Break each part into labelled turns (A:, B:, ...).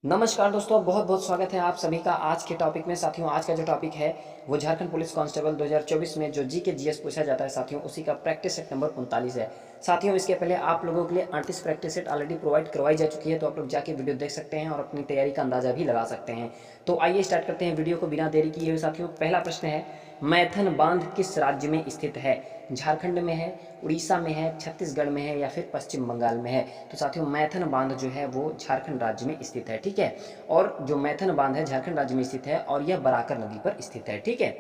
A: नमस्कार दोस्तों, बहुत बहुत स्वागत है आप सभी का आज के टॉपिक में। साथियों, आज का जो टॉपिक है वो झारखंड पुलिस कांस्टेबल 2024 में जो जी के जीएस पूछा जाता है साथियों, उसी का प्रैक्टिस सेट नंबर 39 है। साथियों, इसके पहले आप लोगों के लिए 38 प्रैक्टिस सेट ऑलरेडी प्रोवाइड करवाई जा चुकी है, तो आप लोग जाके वीडियो देख सकते हैं और अपनी तैयारी का अंदाजा भी लगा सकते हैं। तो आइए स्टार्ट करते हैं वीडियो को बिना देरी किए हुए। साथियों, पहला प्रश्न है, मैथन बांध किस राज्य में स्थित है? झारखंड में है, उड़ीसा में है, छत्तीसगढ़ में है या फिर पश्चिम बंगाल में है? तो साथियों, मैथन बांध जो है वो झारखंड राज्य में स्थित है। ठीक है, और जो मैथन बांध है झारखंड राज्य में स्थित है और यह बराकर नदी पर स्थित है। ठीक है,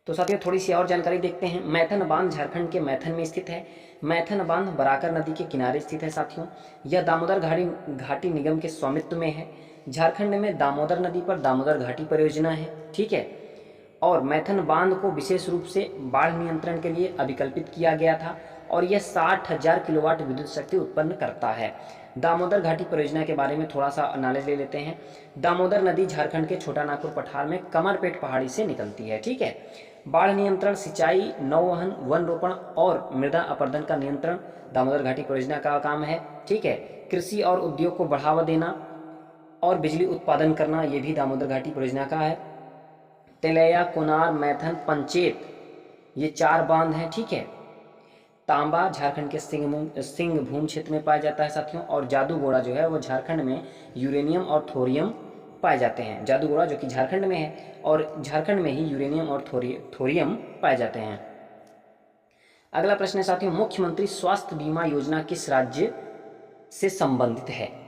A: तो साथियों थोड़ी सी और जानकारी देखते हैं। मैथन बांध झारखंड के मैथन में स्थित है। मैथन बांध बराकर नदी के किनारे स्थित है। साथियों, यह दामोदर घाटी निगम के स्वामित्व में है। झारखंड में दामोदर नदी पर दामोदर घाटी परियोजना है। ठीक है, और मैथन बांध को विशेष रूप से बाढ़ नियंत्रण के लिए अभिकल्पित किया गया था और यह 60,000 किलोवाट विद्युत शक्ति उत्पन्न करता है। दामोदर घाटी परियोजना के बारे में थोड़ा सा नॉलेज ले लेते हैं। दामोदर नदी झारखंड के छोटा नागपुर पठार में कमरपेट पहाड़ी से निकलती है। ठीक है, बाढ़ नियंत्रण, सिंचाई, नौवहन, वन रोपण और मृदा अपरदन का नियंत्रण दामोदर घाटी परियोजना का काम है। ठीक है, कृषि और उद्योग को बढ़ावा देना और बिजली उत्पादन करना, यह भी दामोदर घाटी परियोजना का है। तेलैया, कोनार, मैथन, पंचेत, ये 4 बांध हैं। ठीक है, तांबा झारखंड के सिंहभूम क्षेत्र में पाया जाता है साथियों, और जादूगोड़ा जो है वो झारखंड में यूरेनियम और थोरियम पाए जाते हैं। जादूगोड़ा जो कि झारखंड में है और झारखंड में ही यूरेनियम और थोरियम पाए जाते हैं। अगला प्रश्न है साथियों, मुख्यमंत्री स्वास्थ्य बीमा योजना किस राज्य से संबंधित है?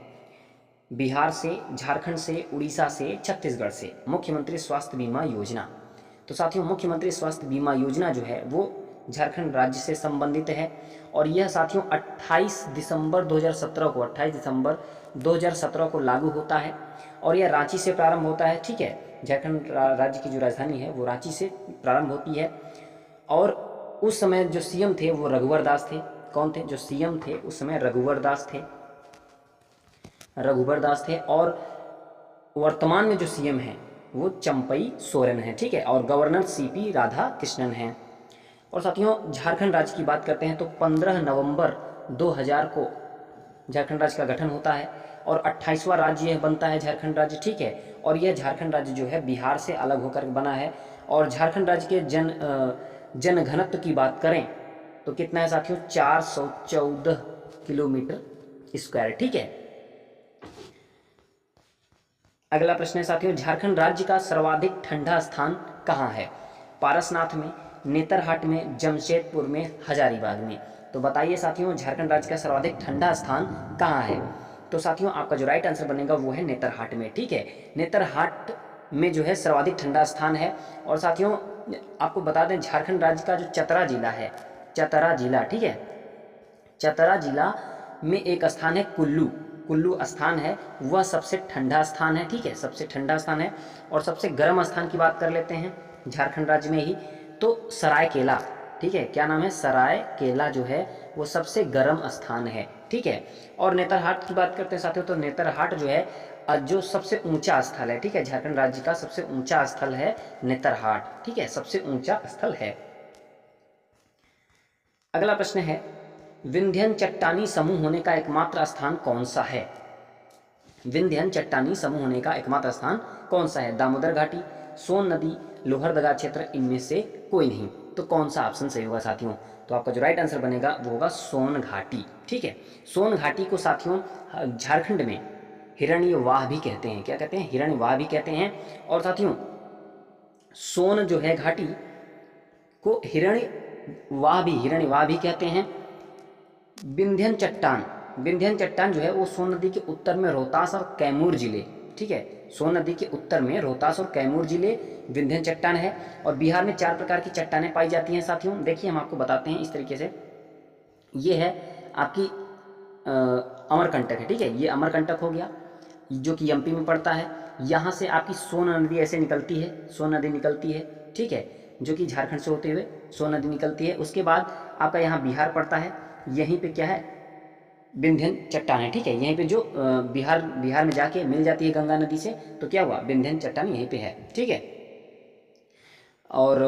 A: बिहार से, झारखंड से, उड़ीसा से, छत्तीसगढ़ से। मुख्यमंत्री स्वास्थ्य बीमा योजना, तो साथियों मुख्यमंत्री स्वास्थ्य बीमा योजना जो है वो झारखंड राज्य से संबंधित है और यह साथियों 28 दिसंबर 2017 को लागू होता है और यह रांची से प्रारंभ होता है। ठीक है, झारखंड राज्य की जो राजधानी है वो रांची से प्रारंभ होती है और उस समय जो सीएम थे वो रघुवर दास थे। कौन थे जो सीएम थे उस समय? रघुवर दास थे और वर्तमान में जो सीएम हैं वो चंपई सोरेन है। ठीक है, और गवर्नर सीपी राधा कृष्णन हैं। और साथियों झारखंड राज्य की बात करते हैं तो 15 नवंबर 2000 को झारखंड राज्य का गठन होता है और 28वां राज्य यह बनता है झारखंड राज्य। ठीक है, और यह झारखंड राज्य जो है बिहार से अलग होकर बना है और झारखंड राज्य के जन घनत्व की बात करें तो कितना है साथियों? 414 किलोमीटर स्क्वायर। ठीक है, अगला प्रश्न है साथियों, झारखंड राज्य का सर्वाधिक ठंडा स्थान कहाँ है? पारसनाथ में, नेतरहाट में, जमशेदपुर में, हजारीबाग में। तो बताइए साथियों, झारखंड राज्य का सर्वाधिक ठंडा स्थान कहाँ है? तो साथियों आपका जो राइट आंसर बनेगा वो है नेतरहाट में। ठीक है, नेतरहाट में जो है सर्वाधिक ठंडा स्थान है। और साथियों आपको बता दें, झारखंड राज्य का जो चतरा जिला है, चतरा जिला, ठीक है, चतरा जिला में एक स्थान है कुल्लू स्थान है, वह सबसे ठंडा स्थान है। ठीक है, सबसे ठंडा स्थान है। और सबसे गर्म स्थान की बात कर लेते हैं झारखंड राज्य में ही, तो सरायकेला। ठीक है, क्या नाम है? सरायकेला जो है वो सबसे गर्म स्थान है। ठीक है, और नेतरहाट की बात करते हैं साथियों, तो नेतरहाट जो है जो सबसे ऊंचा स्थल है। ठीक है, झारखंड राज्य का सबसे ऊंचा स्थल है नेतरहाट। ठीक है, सबसे ऊंचा स्थल है। अगला प्रश्न है, विंध्यन चट्टानी समूह होने का एकमात्र स्थान कौन सा है? विंध्यन चट्टानी समूह होने का एकमात्र स्थान कौन सा है? दामोदर घाटी, सोन नदी, लोहरदगा क्षेत्र, इनमें से कोई नहीं। तो कौन सा ऑप्शन सही होगा साथियों? तो आपका जो राइट आंसर बनेगा वो होगा सोन घाटी। ठीक है, सोन घाटी को साथियों झारखंड में हिरण्यवाह भी कहते हैं। क्या कहते हैं? हिरण्यवाह भी कहते हैं। और साथियों सोन जो है घाटी को हिरण्यवाह भी कहते हैं। विंध्यन चट्टान जो है वो सोन नदी के उत्तर में रोहतास और कैमूर जिले, ठीक है, सोन नदी के उत्तर में रोहतास और कैमूर जिले विंध्यन चट्टान है। और बिहार में 4 प्रकार की चट्टानें पाई जाती हैं साथियों। देखिए हम आपको बताते हैं इस तरीके से। ये है आपकी अमरकंटक है। ठीक है, ये अमरकंटक हो गया जो कि एमपी में पड़ता है। यहाँ से आपकी सोन नदी ऐसे निकलती है, सोन नदी निकलती है। ठीक है, जो कि झारखंड से होते हुए सोन नदी निकलती है। उसके बाद आपका यहाँ बिहार पड़ता है। यहीं पे क्या है? विंध्यन चट्टान है। ठीक है, यहीं पे जो बिहार में जाके मिल जाती है गंगा नदी से, तो क्या हुआ? विंध्यन चट्टान यहीं पे है। ठीक है, और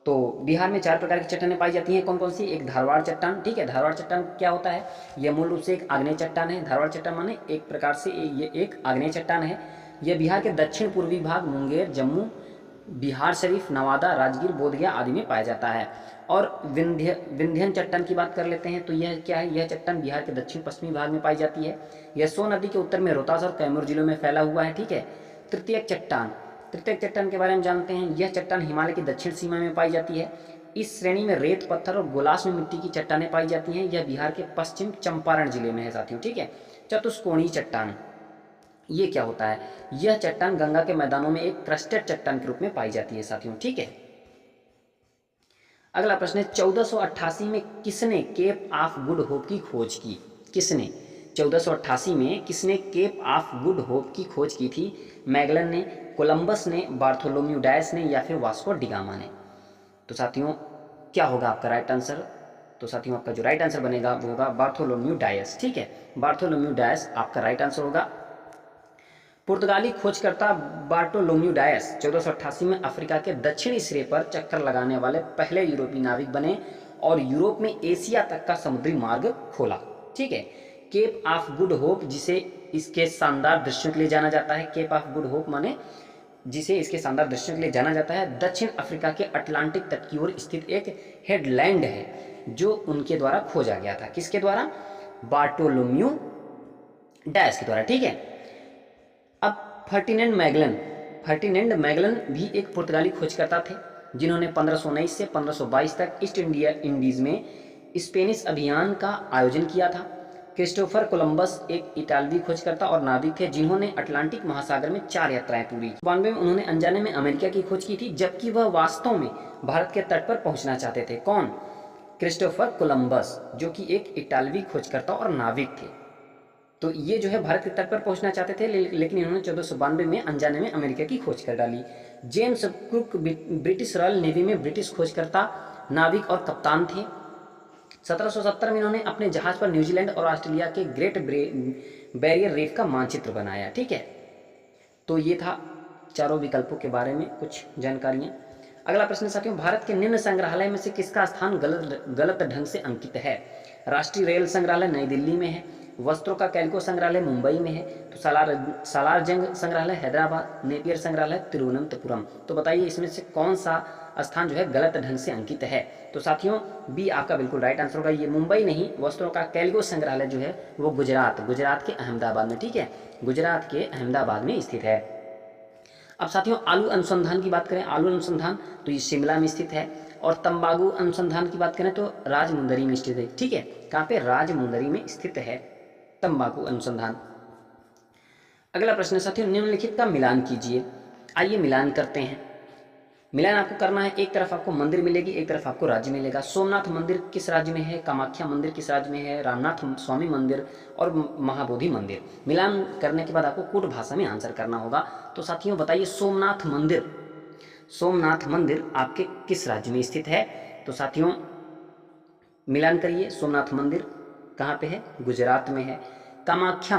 A: तो बिहार में 4 प्रकार की चट्टानें पाई जाती हैं। कौन कौन सी? एक धारवाड़ चट्टान, ठीक है। धारवाड़ चट्टान क्या होता है? यह मूल रूप से एक आग्नेय चट्टान है। धारवाड़ चट्टान माने एक प्रकार से ये एक आग्नेय चट्टान है। यह बिहार के दक्षिण पूर्वी भाग मुंगेर, जम्मू, बिहार शरीफ, नवादा, राजगीर, बोधगया आदि में पाया जाता है। और विंध्यन चट्टान की बात कर लेते हैं, तो यह क्या है? यह चट्टान बिहार के दक्षिण पश्चिमी भाग में पाई जाती है। यह सोन नदी के उत्तर में रोहतास और कैमूर जिलों में फैला हुआ है, ठीक है। तृतीयक चट्टान, तृतीयक चट्टान के बारे में जानते हैं। यह चट्टान हिमालय की दक्षिण सीमा में पाई जाती है। इस श्रेणी में रेत, पत्थर और गोलास में मिट्टी की चट्टानें पाई जाती हैं। यह बिहार के पश्चिम चंपारण जिले में है साथियों, ठीक है। चतुष्कोणीय चट्टान, ये क्या होता है? यह चट्टान गंगा के मैदानों में एक क्रस्टेड चट्टान के रूप में पाई जाती है साथियों, ठीक है। अगला प्रश्न है 1488 में किसने केप ऑफ गुड होप की खोज की? किसने 1488 में किसने केप ऑफ गुड होप की खोज की थी? मैगलन ने, कोलंबस ने, बार्थोलोम्यू डायस ने या फिर वास्को डिगामा ने? तो साथियों क्या होगा आपका राइट आंसर? तो साथियों आपका जो राइट आंसर बनेगा वो होगा बार्थोलोम्यू डायस, ठीक है। बार्थोलोम्यू डायस आपका राइट आंसर होगा। पुर्तगाली खोजकर्ता बार्टोलोम्यू डायस 1488 में अफ्रीका के दक्षिणी सिरे पर चक्कर लगाने वाले पहले यूरोपीय नाविक बने और यूरोप में एशिया तक का समुद्री मार्ग खोला, ठीक है। केप ऑफ गुड होप, जिसे इसके शानदार दृश्यों के लिए जाना जाता है, केप ऑफ गुड होप माने जिसे इसके शानदार दृश्यों के लिए जाना जाता है, दक्षिण अफ्रीका के अटलांटिक तट की ओर स्थित एक हेडलैंड है जो उनके द्वारा खोजा गया था। किसके द्वारा? बार्टोलोम्यू डायस के द्वारा, ठीक है। अब फर्टिनेंड मैगलन भी एक पुर्तगाली खोजकर्ता थे जिन्होंने 1519 से 1522 तक ईस्ट इंडीज में स्पेनिश अभियान का आयोजन किया था। क्रिस्टोफर कोलंबस एक इटालवी खोजकर्ता और नाविक थे जिन्होंने अटलांटिक महासागर में 4 यात्राएं पूरी। 92 में उन्होंने अनजाने में अमेरिका की खोज की थी, जबकि वह वास्तव में भारत के तट पर पहुंचना चाहते थे। कौन? क्रिस्टोफर कोलंबस, जो कि एक इटालवी खोजकर्ता और नाविक थे। तो ये जो है भारत के तट पर पहुंचना चाहते थे, लेकिन इन्होंने 1492 में अनजाने में अमेरिका की खोज कर डाली। James cook British royal navy में ब्रिटिश खोजकर्ता, नाविक और कप्तान थे। 1770 में इन्होंने अपने जहाज पर न्यूजीलैंड और ऑस्ट्रेलिया के ग्रेट बैरियर रीफ का मानचित्र बनाया, ठीक है। तो ये था चारों विकल्पों के बारे में कुछ जानकारियां। अगला प्रश्न साथियों, भारत के निम्न संग्रहालय में से किसका स्थान गलत ढंग से अंकित है? राष्ट्रीय रेल संग्रहालय नई दिल्ली में है, वस्त्रों का कैल्को संग्रहालय मुंबई में है, तो सालारजंग संग्रहालय हैदराबाद, नेपियर संग्रहालय तिरुवनंतपुरम। तो बताइए इसमें से कौन सा स्थान जो है गलत ढंग से अंकित है? तो साथियों बी आपका बिल्कुल राइट आंसर होगा। ये मुंबई नहीं, वस्त्रों का कैल्को संग्रहालय जो है वो गुजरात के अहमदाबाद में, ठीक है, गुजरात के अहमदाबाद में स्थित है। अब साथियों आलू अनुसंधान की बात करें, आलू अनुसंधान तो ये शिमला में स्थित है। और तंबाकू अनुसंधान की बात करें तो राजमुंदरी में स्थित है, ठीक है। कहाँ पे? राजमुंदरी में स्थित है तंबाकू अनुसंधान। अगला प्रश्न साथियों, निम्नलिखित का मिलान कीजिए। आइए मिलान करते हैं। मिलान आपको करना है, एक तरफ आपको मंदिर मिलेगी, एक तरफ आपको राज्य मिलेगा। सोमनाथ मंदिर किस राज्य में है? कामाख्या मंदिर किस राज्य में है? रामनाथ स्वामी मंदिर और महाबोधि मंदिर। मिलान करने के बाद आपको कूट भाषा में आंसर करना होगा। तो साथियों बताइए सोमनाथ मंदिर आपके किस राज्य में स्थित है? तो साथियों मिलान करिए। सोमनाथ मंदिर कहाँ पे है? गुजरात में है। कामाख्या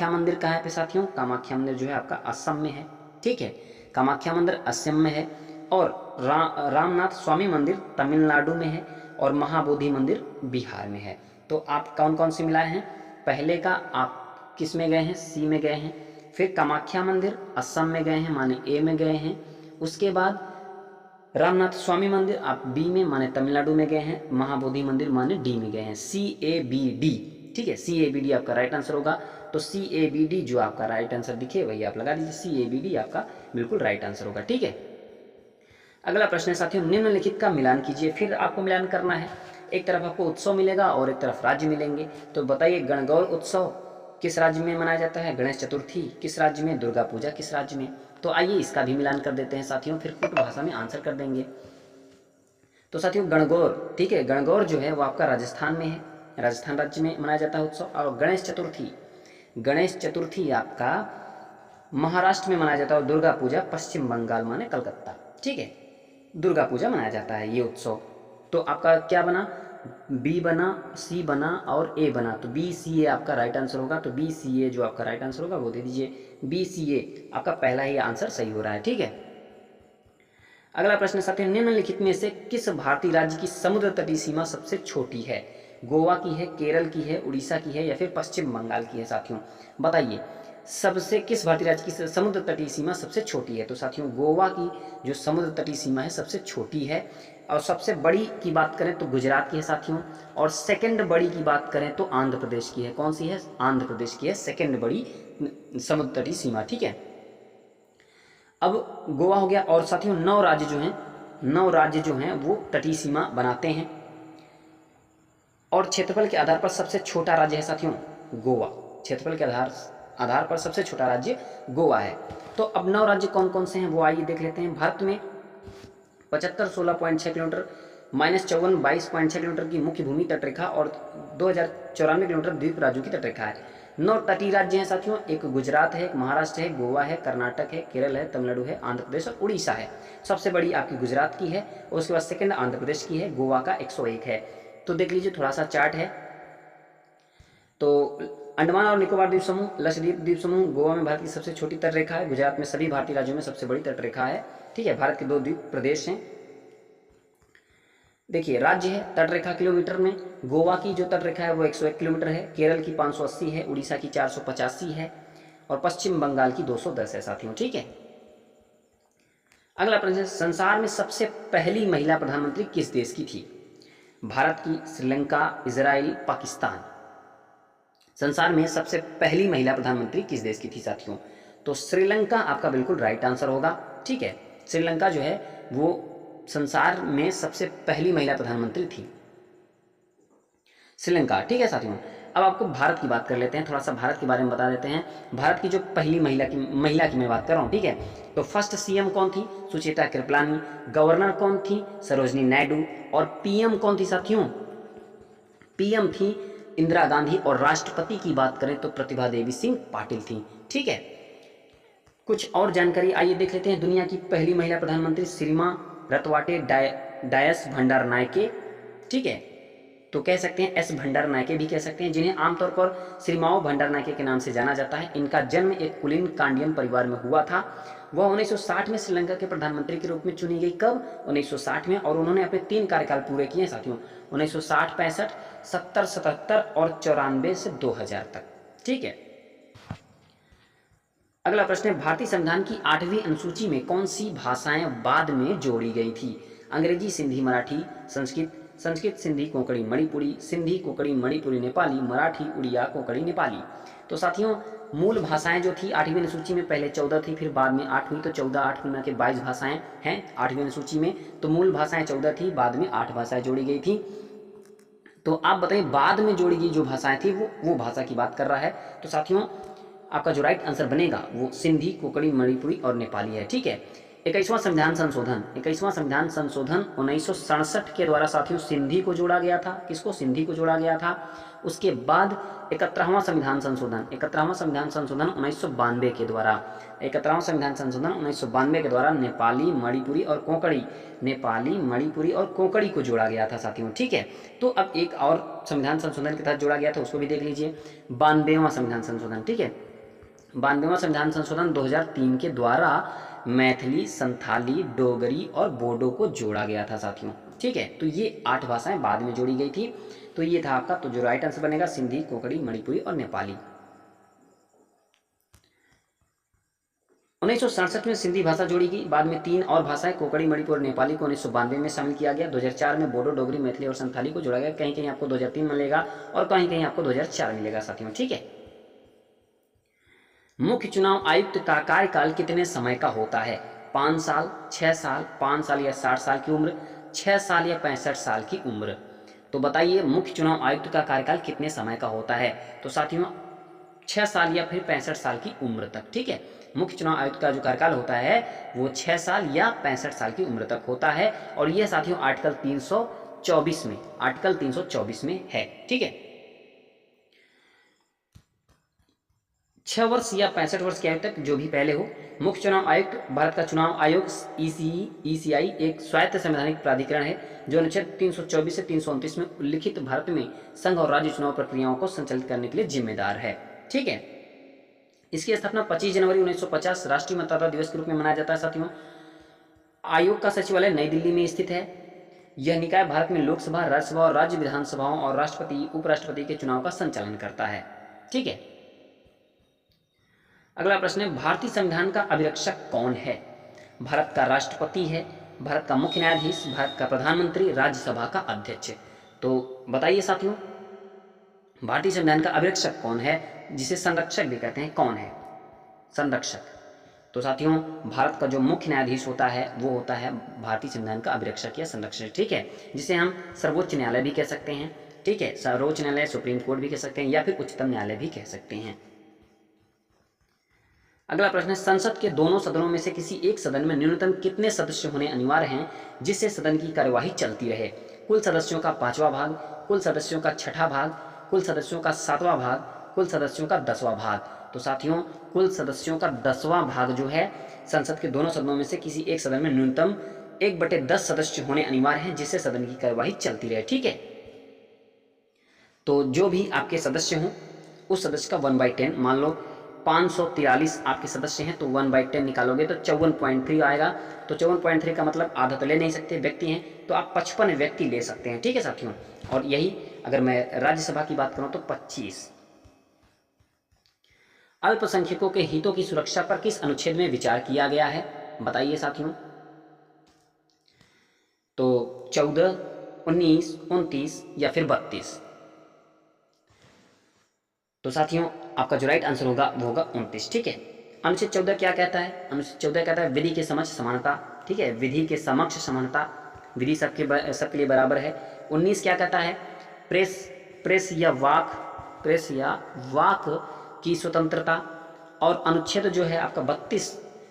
A: मंदिर कहाँ पे साथियों? कामाख्या मंदिर जो है आपका असम में है, ठीक है। कामाख्या मंदिर असम में है। और रामनाथ स्वामी मंदिर तमिलनाडु में है और महाबोधि मंदिर बिहार में है। तो आप कौन कौन से मिलाए हैं? पहले का आप किस में गए हैं? सी में गए हैं। फिर कामाख्या मंदिर असम में गए हैं, माने ए में गए हैं। उसके बाद रामनाथ स्वामी मंदिर आप बी में, माने तमिलनाडु में गए हैं। महाबोधि मंदिर माने डी में गए हैं। CABD, ठीक है, CABD आपका राइट आंसर होगा। तो CABD जो आपका राइट आंसर दिखे वही आप लगा दीजिए। CABD आपका बिल्कुल राइट आंसर होगा, ठीक है। अगला प्रश्न है साथियों, निम्नलिखित का मिलान कीजिए। फिर आपको मिलान करना है, एक तरफ आपको उत्सव मिलेगा और एक तरफ राज्य मिलेंगे। तो बताइए गणगौर उत्सव किस राज्य में मनाया जाता है? गणेश चतुर्थी किस राज्य में? दुर्गा पूजा किस राज्य में? तो आइए इसका भी मिलान कर देते हैं साथियों, फिर कुछ भाषा में आंसर कर देंगे। तो साथियों गणगौर, ठीक है, गणगौर जो है वो आपका राजस्थान में है, राजस्थान राज्य में मनाया जाता है उत्सव। और गणेश चतुर्थी आपका महाराष्ट्र में मनाया जाता है। और दुर्गा पूजा पश्चिम बंगाल माने कलकत्ता, ठीक है, दुर्गा पूजा मनाया जाता है ये उत्सव। तो आपका क्या बना? बी बना, सी बना और ए बना। तो BCA आपका राइट आंसर होगा। तो BCA जो आपका राइट आंसर होगा वो दे दीजिए। BCA आपका पहला ही आंसर सही हो रहा है, ठीक है। अगला प्रश्न साथियों, निम्नलिखित में से किस भारतीय राज्य की समुद्र तटीय सीमा सबसे छोटी है? गोवा की है, केरल की है, उड़ीसा की है या फिर पश्चिम बंगाल की है? साथियों बताइए, सबसे किस भारतीय राज्य की समुद्र तटीय सीमा सबसे छोटी है? तो साथियों गोवा की जो समुद्र तटीय सीमा है सबसे छोटी है। और सबसे बड़ी की बात करें तो गुजरात की है साथियों, और सेकंड बड़ी की बात करें तो आंध्र प्रदेश की है। कौन सी है? आंध्र प्रदेश की है सेकंड बड़ी समुद्र तटीय सीमा। ठीक है, अब गोवा हो गया। और साथियों 9 राज्य जो हैं, 9 राज्य जो हैं वो तटीय सीमा बनाते हैं। और क्षेत्रफल के आधार पर सबसे छोटा राज्य है साथियों गोवा। क्षेत्रफल के आधार पर सबसे छोटा राज्य गोवा है। तो अब 9 राज्य कौन कौन से हैं वो आइए देख लेते हैं। भारत में 75 16.6 किलोमीटर, -54 22.6 किलोमीटर की मुख्य भूमि तटरेखा और 2094 किलोमीटर द्वीप राज्यों की तटरेखा है। 9 तटीय राज्य हैं साथियों, एक गुजरात है, एक महाराष्ट्र है, गोवा है, कर्नाटक है, केरल है, तमिलनाडु है, आंध्र प्रदेश और उड़ीसा है। सबसे बड़ी आपकी गुजरात की है और उसके बाद सेकंड आंध्र प्रदेश की है, गोवा का 101 है। तो देख लीजिए थोड़ा सा चार्ट है। तो अंडमान और निकोबार द्वीप समूह, लक्षद्वीप द्वीप समूह गोवा में भारत की सबसे छोटी तटरेखा है। गुजरात में सभी भारतीय राज्यों में सबसे बड़ी तटरेखा है। ठीक है, भारत के 2 द्वीप प्रदेश हैं। देखिए राज्य है तटरेखा किलोमीटर में, गोवा की जो तटरेखा है वो 101 किलोमीटर है, केरल की 580 है, उड़ीसा की 485 है और पश्चिम बंगाल की 210 है साथियों। ठीक है, अगला प्रश्न है, संसार में सबसे पहली महिला प्रधानमंत्री किस देश की थी? भारत की, श्रीलंका, इजराइल, पाकिस्तान। संसार में सबसे पहली महिला प्रधानमंत्री किस देश की थी साथियों? तो श्रीलंका आपका बिल्कुल राइट आंसर होगा। ठीक है, श्रीलंका जो है वो संसार में सबसे पहली महिला प्रधानमंत्री थी, श्रीलंका। ठीक है साथियों, अब आपको भारत की बात कर लेते हैं, थोड़ा सा भारत के बारे में बता देते हैं। भारत की जो पहली महिला की मैं बात कर रहा हूँ। ठीक है, तो फर्स्ट सीएम कौन थी? सुचेता कृपलानी। गवर्नर कौन थी? सरोजनी नायडू। और पीएम कौन थी साथियों? पीएम थी इंदिरा गांधी। और राष्ट्रपति की बात करें तो प्रतिभा देवी सिंह पाटिल थी। ठीक है, कुछ और जानकारी आइए देख लेते हैं। दुनिया की पहली महिला प्रधानमंत्री श्रीमा रतवाटे डायस भंडार नायके। ठीक है, तो कह सकते हैं एस भंडार नायके भी कह सकते हैं, जिन्हें आमतौर पर श्रीमाओ भंडार नायके के नाम से जाना जाता है। इनका जन्म एक कुलीन कांडियन परिवार में हुआ था। वह 1960 में श्रीलंका के प्रधानमंत्री के रूप में चुनी गई। कब? 1960 में। और उन्होंने अपने 3 कार्यकाल पूरे किए साथियों, 1960, 65, 70, 77 और 94 से 2000 तक। ठीक है, अगला प्रश्न है, भारतीय संविधान की 8वीं अनुसूची में कौन सी भाषाएं बाद में जोड़ी गई थी? अंग्रेजी, सिंधी, मराठी, संस्कृत, सिंधी, कोंकणी, मणिपुरी, सिंधी, कोंकणी, मणिपुरी, नेपाली, मराठी, उड़िया, कोंकणी, नेपाली। तो साथियों मूल भाषाएं जो थी 8वीं अनुसूची में, पहले 14 थी, फिर बाद में 8 हुई, तो 14 8 मिला के 22 भाषाएं हैं 8वीं अनुसूची में। तो मूल भाषाएं 14 थी, बाद में 8 भाषाएं जोड़ी गई थी। तो आप बताइए बाद में जोड़ी गई जो भाषाएं थी वो भाषा की बात कर रहा है। तो साथियों आपका जो राइट आंसर बनेगा वो सिंधी, कोंकणी, मणिपुरी और नेपाली है। ठीक है, 21वां संविधान संशोधन 1967 के द्वारा साथियों सिंधी को जोड़ा गया था। किसको? सिंधी को जोड़ा गया था। उसके बाद 71वां संविधान संशोधन 1992 के द्वारा 71वां संविधान संशोधन 1992 के द्वारा नेपाली, मणिपुरी और कोंकणी को जोड़ा गया था साथियों। ठीक है, तो अब एक और संविधान संशोधन के तहत जोड़ा गया था, उसको भी देख लीजिए, 92वां संविधान संशोधन। ठीक है, 92वां संविधान संशोधन 2003 के द्वारा मैथिली, संथाली, डोगरी और बोडो को जोड़ा गया था साथियों। ठीक है, तो ये 8 भाषाएं बाद में जोड़ी गई थी। तो ये था आपका, तो जो राइट आंसर बनेगा सिंधी, कोंकणी, मणिपुरी और नेपाली। 1967 में सिंधी भाषा जोड़ी गई। बाद में 3 और भाषाएं कोंकणी, मणिपुर और नेपाली को 1992 में शामिल किया गया। 2004 में बोडो, डोगरी, मैथिली और संथाली को जोड़ा गया। कहीं कहीं आपको 2003 मिलेगा और कहीं कहीं आपको 2004 मिलेगा साथियों। ठीक है, मुख्य चुनाव आयुक्त का कार्यकाल कितने समय का होता है? 5 साल, 6 साल, 5 साल या 60 साल की उम्र, 6 साल या 65 साल की उम्र। तो बताइए मुख्य चुनाव आयुक्त का कार्यकाल कितने समय का होता है? तो साथियों 6 साल या फिर 65 साल की उम्र तक। ठीक है, मुख्य चुनाव आयुक्त का जो कार्यकाल होता है वो 6 साल या 65 साल की उम्र तक होता है। और यह साथियों आर्टिकल 324 में है। ठीक है, 6 वर्ष या 65 वर्ष की आयु तक जो भी पहले हो। मुख्य चुनाव आयुक्त भारत का चुनाव आयोग ईसीआई एक स्वायत्त संवैधानिक प्राधिकरण है जो अनुच्छेद 324 से 329 में उल्लिखित भारत में संघ और राज्य चुनाव प्रक्रियाओं को संचालित करने के लिए जिम्मेदार है। ठीक है, इसकी स्थापना 25 जनवरी 1950 राष्ट्रीय मतदाता दिवस के रूप में मनाया जाता है साथियों। आयोग का सचिवालय नई दिल्ली में स्थित है। यह निकाय भारत में लोकसभा, राज्यसभा और राज्य विधानसभाओं और राष्ट्रपति, उपराष्ट्रपति के चुनाव का संचालन करता है। ठीक है। अगला प्रश्न है, भारतीय संविधान का अभिरक्षक कौन है? भारत का राष्ट्रपति है, भारत का मुख्य न्यायाधीश, भारत का प्रधानमंत्री, राज्यसभा का अध्यक्ष। तो बताइए साथियों, भारतीय संविधान का अभिरक्षक कौन है, जिसे संरक्षक भी कहते हैं? कौन है संरक्षक? तो साथियों, भारत का जो मुख्य न्यायाधीश होता है वो होता है भारतीय संविधान का अभिरक्षक या संरक्षक। ठीक है, जिसे हम सर्वोच्च न्यायालय भी कह सकते हैं। ठीक है, सर्वोच्च न्यायालय, सुप्रीम कोर्ट भी कह सकते हैं, या फिर उच्चतम न्यायालय भी कह सकते हैं। अगला प्रश्न है, संसद के दोनों सदनों में से किसी एक सदन में न्यूनतम कितने सदस्य होने अनिवार्य हैं जिससे सदन की कार्यवाही चलती रहे? कुल सदस्यों का 5वां भाग, कुल सदस्यों का 6ठा भाग, कुल सदस्यों का 7वां भाग, कुल सदस्यों का 10वां भाग। तो साथियों, कुल सदस्यों का 10वां भाग जो है, संसद के दोनों सदनों में से किसी एक सदन में न्यूनतम 1/10 सदस्य होने अनिवार्य हैं जिससे सदन की कार्यवाही चलती रहे। ठीक है, तो जो भी आपके सदस्य हों उस सदस्य का 1/10, मान लो 543 आपके सदस्य हैं तो 1/10 निकालोगे तो 54.3 आएगा। तो 54.3 का मतलब आधा तो ले नहीं सकते, व्यक्ति हैं तो आप 55 व्यक्ति ले सकते हैं। ठीक है साथियों, और यही अगर मैं राज्यसभा की बात करूं तो 25। अल्पसंख्यकों के हितों की सुरक्षा पर किस अनुच्छेद में विचार किया गया है? बताइए साथियों। तो 14, 19, 29 या फिर 32। तो साथियों, आपका जो राइट आंसर होगा वो होगा 29। ठीक है, अनुच्छेद 14 क्या कहता है? अनुच्छेद 14 कहता है विधि के समक्ष समानता। ठीक है, विधि के समक्ष समानता, विधि सबके लिए बराबर है। 19 क्या कहता है? प्रेस प्रेस या वाक की स्वतंत्रता। और अनुच्छेद जो है आपका 32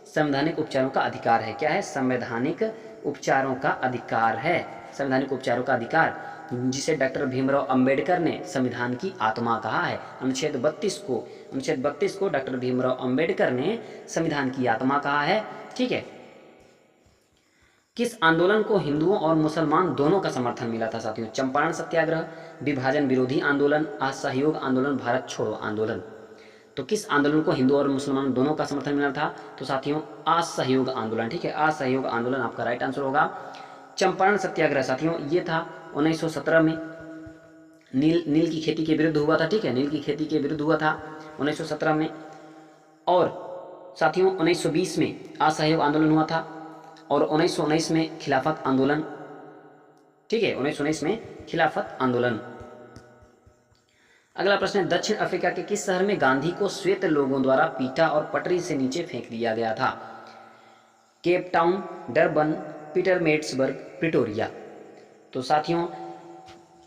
A: संवैधानिक उपचारों का अधिकार है। क्या है? संवैधानिक उपचारों का अधिकार है, संवैधानिक उपचारों का अधिकार, जिसे डॉक्टर भीमराव अंबेडकर ने संविधान की आत्मा कहा है। अनुच्छेद 32 को डॉक्टर भीमराव अंबेडकर ने संविधान की आत्मा कहा है। ठीक है, किस आंदोलन को हिंदुओं और मुसलमान दोनों का समर्थन मिला था साथियों? चंपारण सत्याग्रह, विभाजन विरोधी आंदोलन, असहयोग आंदोलन, भारत छोड़ो आंदोलन। तो किस आंदोलन को हिंदू और मुसलमान दोनों का समर्थन मिला था? तो साथियों, असहयोग आंदोलन। ठीक है, असहयोग आंदोलन आपका राइट आंसर होगा। चंपारण सत्याग्रह साथियों ये था 1917 में, नील की खेती के विरुद्ध हुआ था। ठीक है, नील की खेती के विरुद्ध हुआ था 1917 में। और साथियों 1920 में असहयोग आंदोलन हुआ था, और 1919 में खिलाफत आंदोलन। ठीक है, 1919 में खिलाफत आंदोलन। अगला प्रश्न है, दक्षिण अफ्रीका के किस शहर में गांधी को श्वेत लोगों द्वारा पीटा और पटरी से नीचे फेंक दिया गया था? Cape Town, Durban, Pietermaritzburg, Pretoria. तो साथियों,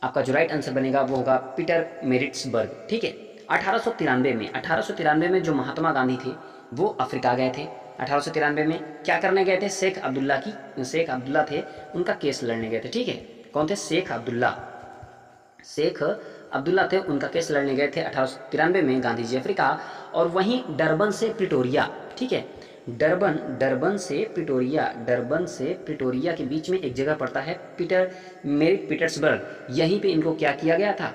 A: आपका जो राइट आंसर बनेगा वो होगा पीटरमेरिट्सबर्ग। ठीक है, 1893 में जो महात्मा गांधी थे वो अफ्रीका गए थे। 1893 में क्या करने गए थे? शेख अब्दुल्ला थे, उनका केस लड़ने गए थे। ठीक है, कौन थे? शेख अब्दुल्ला थे, उनका केस लड़ने गए थे 1893 में गांधी जी अफ्रीका। और वहीं डरबन से प्रिटोरिया, ठीक है, डरबन से प्रिटोरिया के बीच में एक जगह पड़ता है पीटर्सबर्ग। यहीं पे इनको क्या किया गया था?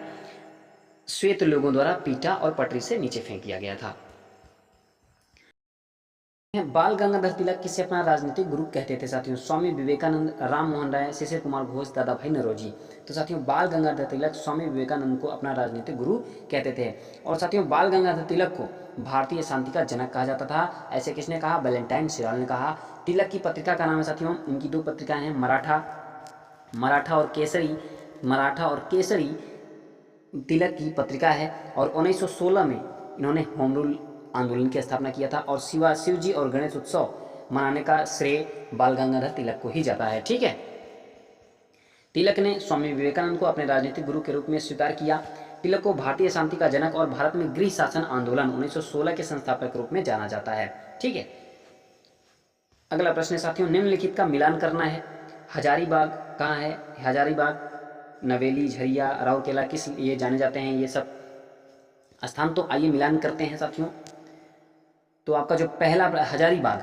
A: श्वेत लोगों द्वारा पीटा और पटरी से नीचे फेंक दिया गया था। बाल गंगाधर तिलक किसे अपना राजनीतिक गुरु कहते थे साथियों? स्वामी विवेकानंद, राम मोहन राय, शिशिर कुमार घोष, दादा भाई नौरोजी। तो साथियों, बाल गंगाधर तिलक स्वामी विवेकानंद को अपना राजनीतिक गुरु कहते थे। और साथियों, बाल गंगाधर तिलक को भारतीय शांति का जनक कहा जाता था। ऐसे किसने कहा? वैलेंटाइन शिराल ने कहा। तिलक की पत्रिका का नाम है साथियों, इनकी दो पत्रिकाएं हैं, मराठा और केसरी तिलक की पत्रिका है। और 1916 में इन्होंने होम रूल आंदोलन की स्थापना किया था। और शिवजी और गणेश उत्सव मनाने का श्रेय बाल गंगाधर तिलक को ही जाता है। ठीक है, तिलक ने स्वामी विवेकानंद को अपने राजनीतिक गुरु के रूप में स्वीकार किया। तिलक को भारतीय शांति का जनक और भारत में गृह शासन आंदोलन 1916 के संस्थापक के रूप में जाना जाता है। ठीक है, अगला प्रश्न साथियों, निम्नलिखित का मिलान करना है। हजारीबाग कहाँ है? हजारीबाग, नवेली, झरिया, राउरकेला किस लिए जाने जाते हैं ये सब स्थान? तो आइए मिलान करते हैं साथियों। तो आपका जो पहला हजारीबाग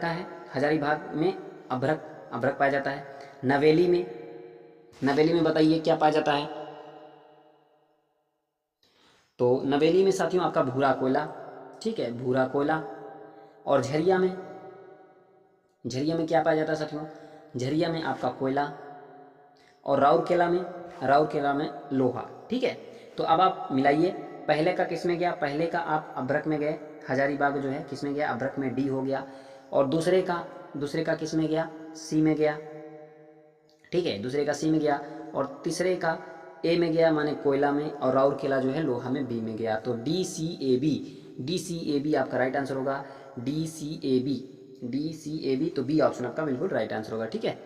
A: कहाँ है? हजारीबाग में अभ्रक पाया जाता है। नवेली में बताइए क्या पाया जाता है? तो नवेली में साथियों आपका भूरा कोयला। ठीक है, भूरा कोयला। और झरिया झरिया में क्या पाया जाता है साथियों? झरिया में आपका कोयला, और राउरकेला में लोहा। ठीक है, तो अब आप मिलाइए, पहले का किस में गया? पहले का आप अभ्रक में गए, हजारीबाग जो है किस में गया? अभ्रक में, डी हो गया। और दूसरे का किस में गया? सी में गया। ठीक है, दूसरे का सी में गया, और तीसरे का ए में गया, माने कोयला में, और राउरकेला जो है लोहा में, बी में गया। तो डी सी ए बी आपका राइट आंसर होगा। डी सी ए बी, तो बी ऑप्शन आपका बिल्कुल राइट आंसर होगा। ठीक है,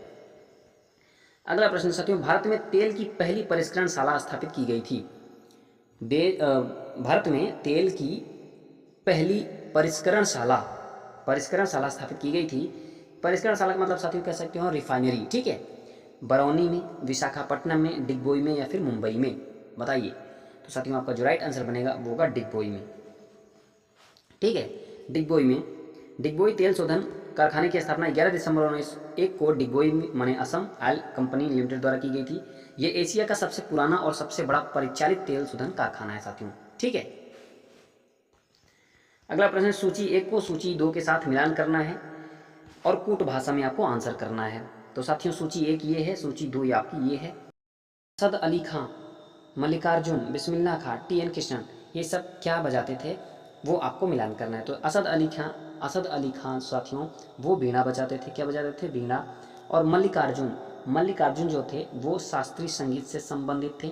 A: अगला प्रश्न साथियों, भारत में तेल की पहली परिष्करणशाला स्थापित की गई थी। भारत में तेल की पहली परिष्करणशाला स्थापित की गई थी। परिष्करणशाला का मतलब साथियों कह सकते हो रिफाइनरी। ठीक है, बरौनी में, विशाखापट्टनम में, डिगबोई में, या फिर मुंबई में? बताइए। तो साथियों आपका जो राइट आंसर बनेगा वो होगा डिगबोई में। ठीक है, डिगबोई तेल शोधन कारखाने की स्थापना 11 दिसंबर 1901 को डिगबोई माने असम ऑयल कंपनी लिमिटेड द्वारा की गई थी। ये एशिया का सबसे पुराना और सबसे बड़ा परिचालित तेल शोधन कारखाना है साथियों। ठीक है, अगला प्रश्न, सूची 1 को सूची 2 के साथ मिलान करना है और कूट भाषा में आपको आंसर करना है। तो साथियों सूची 1 ये है, सूची 2 ये आपकी ये है। असद अली खां, मल्लिकार्जुन, बिस्मिल्लाह खां, टी.एन. कृष्णन, ये सब क्या बजाते थे वो आपको मिलान करना है। तो असद अली खां साथियों वो वीणा बजाते थे। क्या बजाते थे? वीणा। और मल्लिकार्जुन जो थे वो शास्त्रीय संगीत से संबंधित थे,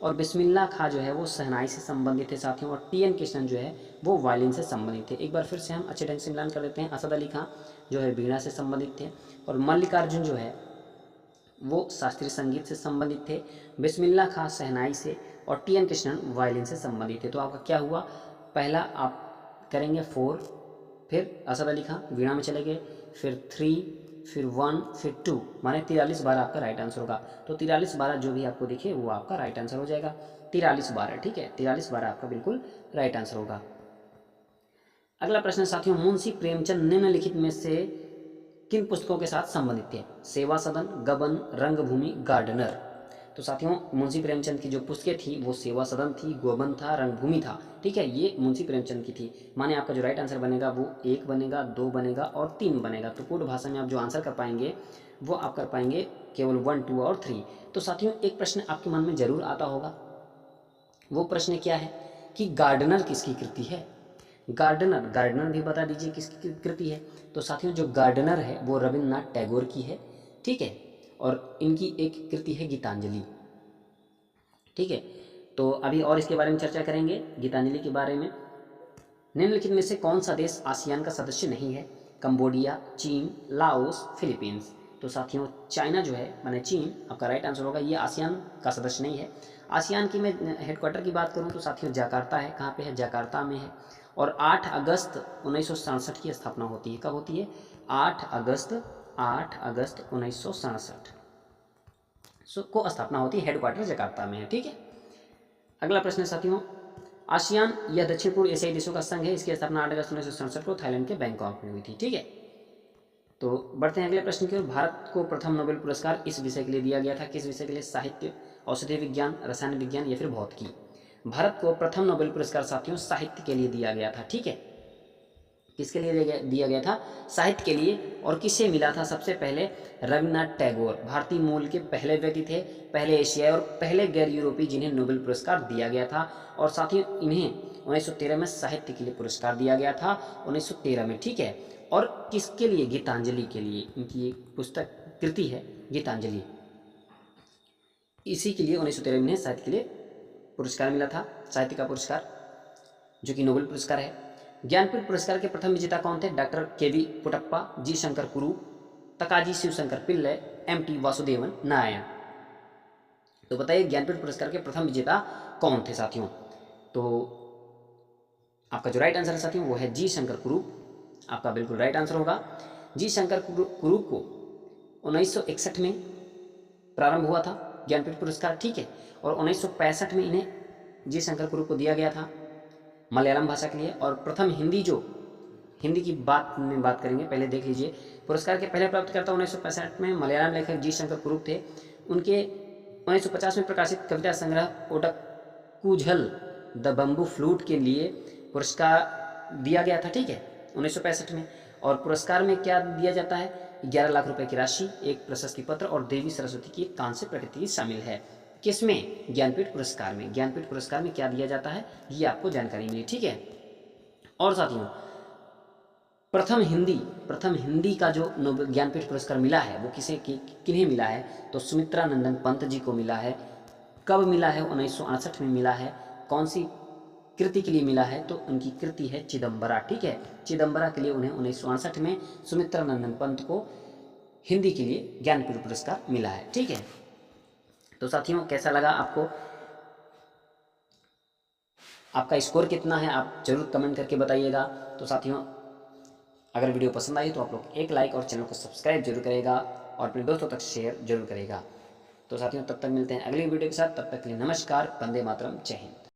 A: और बिस्मिल्लाह खां जो है वो शहनाई से संबंधित थे साथियों, और टी.एन. कृष्णन जो है वो वायलिन से संबंधित थे। एक बार फिर से हम अच्छे ढंग से मिलान कर देते हैं। असद अली खां जो है वीणा से संबंधित थे, और मल्लिकार्जुन जो है वो शास्त्रीय संगीत से संबंधित थे, बिस्मिल्लाह खां शहनाई से, और टी.एन. कृष्णन वायलिन से संबंधित थे। तो आपका क्या हुआ? पहला आप करेंगे 4, फिर असद अली खां वीणा में चले गए, फिर 3, फिर 1, फिर 2, माने 43 बार आपका राइट आंसर होगा। तो 43 बार जो भी आपको दिखे वो आपका राइट आंसर हो जाएगा। 43 बार, ठीक है, 43 बार आपका बिल्कुल राइट आंसर होगा। अगला प्रश्न साथियों, मुंशी प्रेमचंद निम्नलिखित में से किन पुस्तकों के साथ संबंधित थे? सेवा सदन, गबन, रंगभूमि, गार्डनर। तो साथियों मुंशी प्रेमचंद की जो पुस्तकें थी वो सेवा सदन थी, गोबन था, रंगभूमि था। ठीक है, ये मुंशी प्रेमचंद की थी। माने आपका जो राइट आंसर बनेगा वो 1 बनेगा, 2 बनेगा और 3 बनेगा। तो कूट भाषा में आप जो आंसर कर पाएंगे वो आप कर पाएंगे केवल 1, 2 और 3। तो साथियों एक प्रश्न आपके मन में जरूर आता होगा, वो प्रश्न क्या है कि गार्डनर किसकी कृति है? गार्डनर भी बता दीजिए किसकी कृति है। तो साथियों जो गार्डनर है वो रविन्द्रनाथ टैगोर की है। ठीक है, और इनकी एक कृति है गीतांजलि। ठीक है, तो अभी और इसके बारे में चर्चा करेंगे, गीतांजलि के बारे में। निम्नलिखित में से कौन सा देश आसियान का सदस्य नहीं है? कंबोडिया, चीन, लाओस, फिलीपींस। तो साथियों चाइना जो है माने चीन आपका राइट आंसर होगा, ये आसियान का सदस्य नहीं है। आसियान की मैं हेडक्वार्टर की बात करूं तो साथियों जकार्ता है। कहाँ पे है? जकार्ता में है। और 8 अगस्त 1967 की स्थापना होती है। कब होती है? 8 अगस्त 1967 को स्थापना होती है, हेडक्वार्टर जकार्ता में है। ठीक है, अगला प्रश्न है साथियों, आसियान यह दक्षिण पूर्व एशियाई देशों का संघ है, इसकी स्थापना 8 अगस्त 1967 को थाईलैंड के बैंकॉक में हुई थी। ठीक है, तो बढ़ते हैं अगले प्रश्न की ओर। भारत को प्रथम नोबेल पुरस्कार इस विषय के लिए दिया गया था। किस विषय के लिए? साहित्य, औषधि विज्ञान, रसायन विज्ञान या फिर भौतिकी। भारत को प्रथम नोबेल पुरस्कार साथियों साहित्य के लिए दिया गया था। ठीक है, किसके लिए दिया गया था? साहित्य के लिए। और किससे मिला था सबसे पहले? रविन्द्रनाथ टैगोर भारतीय मूल के पहले व्यक्ति थे, पहले एशियाई और पहले गैर यूरोपीय जिन्हें नोबेल पुरस्कार दिया गया था। और साथ ही इन्हें 1913 में साहित्य के लिए पुरस्कार दिया गया था, 1913 में। ठीक है, और किसके लिए? गीतांजलि के लिए। इनकी एक पुस्तक कृति है गीतांजलि, इसी के लिए 1913 में साहित्य के लिए पुरस्कार मिला था, साहित्य का पुरस्कार जो कि नोबेल पुरस्कार है। ज्ञानपीठ पुरस्कार के प्रथम विजेता कौन थे? Doctor K V. Puttappa, G Shankar Kurup, Thakazhi Sivasankara Pillai, M T. Vasudevan Narayan. तो बताइए ज्ञानपीठ पुरस्कार के प्रथम विजेता कौन थे साथियों? तो आपका जो राइट आंसर है साथियों वो है जी शंकर कुरूप, आपका बिल्कुल राइट आंसर होगा। जी शंकर कुरूप को 1961 में प्रारंभ हुआ था ज्ञानपीठ पुरस्कार। ठीक है, और 1965 में इन्हें जी शंकर कुरूप को दिया गया था मलयालम भाषा के लिए। और प्रथम हिंदी की बात करेंगे, पहले देख लीजिए। पुरस्कार के पहले प्राप्तकर्ता 1965 में मलयालम लेखक जी शंकर कुरूप थे। उनके 1950 में प्रकाशित कविता संग्रह ओडक्कूझल द बम्बू फ्लूट के लिए पुरस्कार दिया गया था। ठीक है, 1965 में। और पुरस्कार में क्या दिया जाता है? 11 लाख रुपए की राशि, एक प्रशस्ति पत्र और देवी सरस्वती की एक कांस्य प्रतिकृति शामिल है। किसमें? ज्ञानपीठ पुरस्कार में। ज्ञानपीठ पुरस्कार में क्या दिया जाता है, ये आपको जानकारी मिली, ठीक है। और साथियों, प्रथम हिंदी का जो ज्ञानपीठ पुरस्कार मिला है वो किन्हें मिला है? तो सुमित्रा नंदन पंत जी को मिला है। कब मिला है? 1968 में मिला है। कौन सी कृति के लिए मिला है? तो उनकी कृति है चिदम्बरा, ठीक है। चिदम्बरा के लिए उन्हें 1968 में सुमित्रा नंदन पंत को हिंदी के लिए ज्ञानपीठ पुरस्कार मिला है, ठीक है। तो साथियों, कैसा लगा आपको? आपका स्कोर कितना है आप जरूर कमेंट करके बताइएगा। तो साथियों, अगर वीडियो पसंद आई तो आप लोग एक लाइक और चैनल को सब्सक्राइब जरूर करेगा और अपने दोस्तों तक शेयर जरूर करेगा। तो साथियों, तब तक मिलते हैं अगली वीडियो के साथ। तब तक के लिए नमस्कार, वंदे मातरम, जय हिंद।